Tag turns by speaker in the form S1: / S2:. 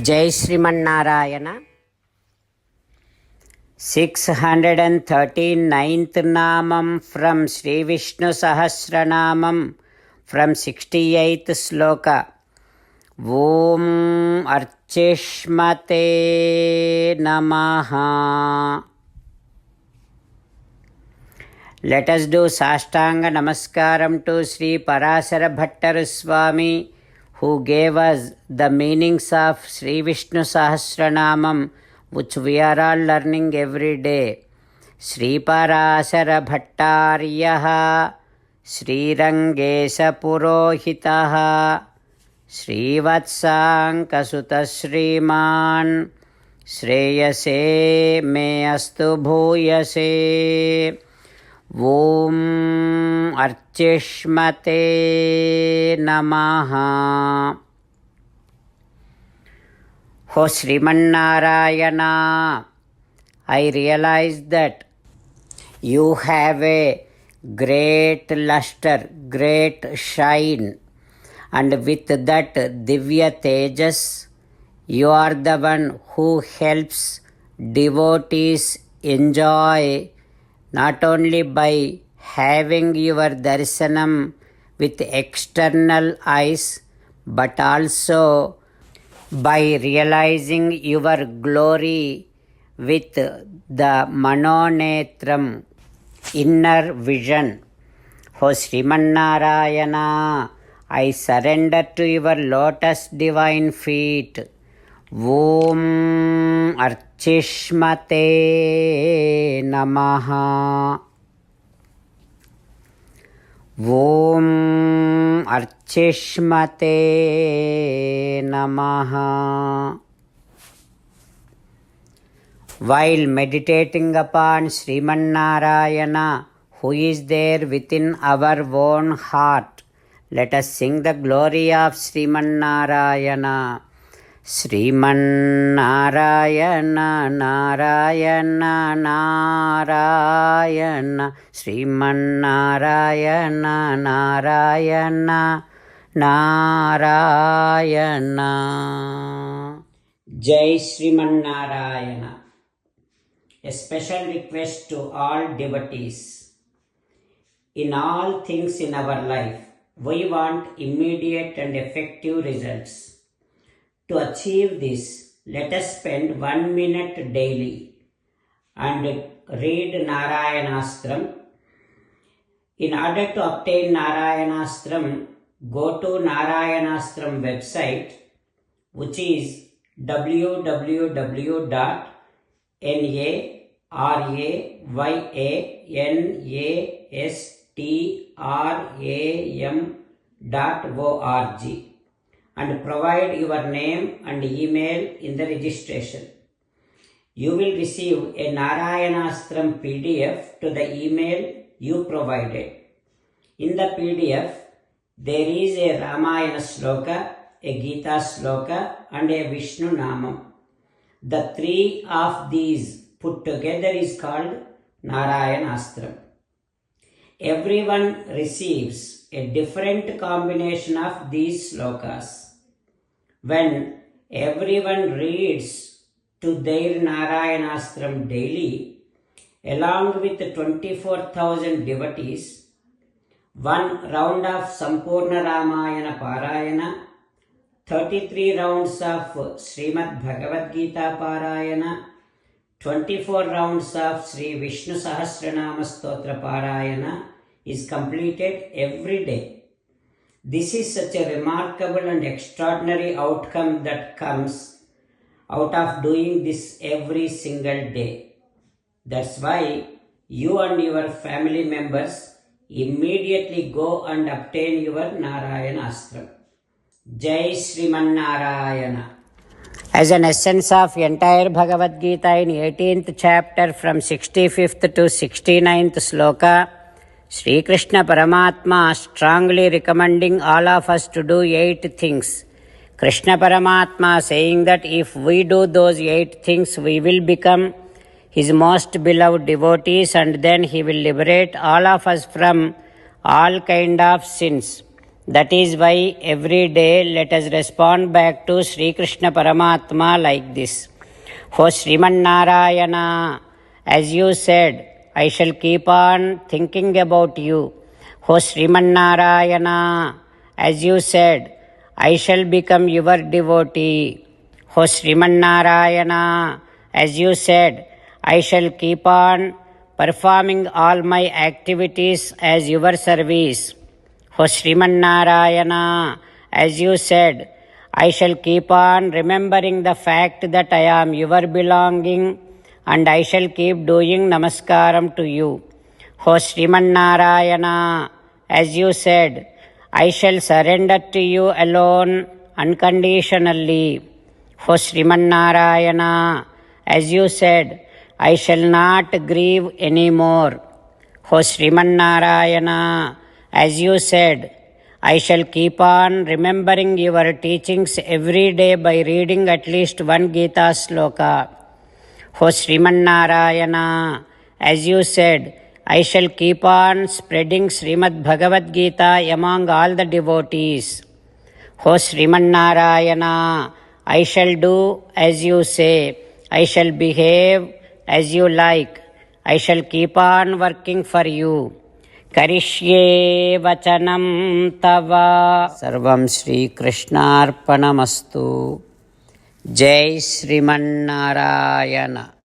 S1: జై శ్రీమన్నారాయణ. 639th నామం from Sri Vishnu Sahasranamam from 68th శ్లోక. ఓం అర్చిష్మతే నమః. Let us do Sashtanga Namaskaram to Sri Parasara Bhattaru Swami, who gave us the meanings of Sri Vishnu Sahasranamam, which we are all learning every day. Sri Parasara Bhattaryaha, Sri Rangesa Purohitaha, Sri Vatsankasuta Sriman, Shreyase me astu bhuyase. ఓం అర్చిష్మతే నమః. ఓ Srimannarayana, I realize that you have a great luster, great shine, and with that Divya Tejas, you are the one who helps devotees enjoy not only by having your darshanam with external eyes, but also by realizing your glory with the manonetram, inner vision. O Srimannarayana, I surrender to your lotus divine feet. ఓం అర్చిష్మతే నమః. ఓం అర్చిష్మతే నమః. While meditating upon Srimannarayana, who is there within our own heart, let us sing the glory of Srimannarayana. Srimannarayana Narayana Narayana, Srimannarayana Narayana Narayana. జై Srimannarayana. A special request to all devotees. In all things in our life, we want immediate and effective results. To achieve this, let us spend 1 minute daily and read Narayanastram. In order to obtain Narayanastram, go to Narayanastram website, which is www.narayanastram.org, and provide your name and email in the registration. You will receive a Narayanastram PDF to the email you provided. In the PDF, there is a Ramayana Sloka, a Gita Sloka, and a Vishnu Namam. The three of these put together is called Narayanastram. Everyone receives a different combination of these slokas. When everyone reads to their Narayanastram daily, along with 24,000 devotees, 1 round of Sampurna Ramayana Parayana, 33 rounds of Srimad Bhagavad Gita Parayana, 24 rounds of Sri Vishnu Sahasranama Stotra Parayana is completed every day. This is such a remarkable and extraordinary outcome that comes out of doing this every single day. That's why you and your family members immediately go and obtain your Narayanastram. Jai Srimannarayana. As an essence of entire Bhagavad Gita in 18th chapter from 65th to 69th sloka, Sri Krishna Paramatma strongly recommending all of us to do 8 things. Krishna Paramatma saying that if we do those 8 things, we will become his most beloved devotees, and then he will liberate all of us from all kind of sins. That is why every day let us respond back to Sri Krishna Paramatma like this. O Sriman Narayana, as you said, I shall keep on thinking about you. O Sriman Narayana, as you said, I shall become your devotee. O Sriman Narayana, as you said, I shall keep on performing all my activities as your service. O Sriman Narayana, as you said, I shall keep on remembering the fact that I am your belonging and I shall keep doing namaskaram to you. O Sriman Narayana, as you said, I shall surrender to you alone unconditionally. O Sriman Narayana, as you said, I shall not grieve anymore. O Sriman Narayana, as you said, I shall keep on remembering your teachings every day by reading at least one Gita sloka. O Sriman Narayana, as you said, I shall keep on spreading Srimad Bhagavad Gita among all the devotees. O Sriman Narayana, I shall do as you say. I shall behave as you like. I shall keep on working for you. Karishye vachanam tava. Sarvam Shri Krishnarpanamastu. Jai Sriman Narayana.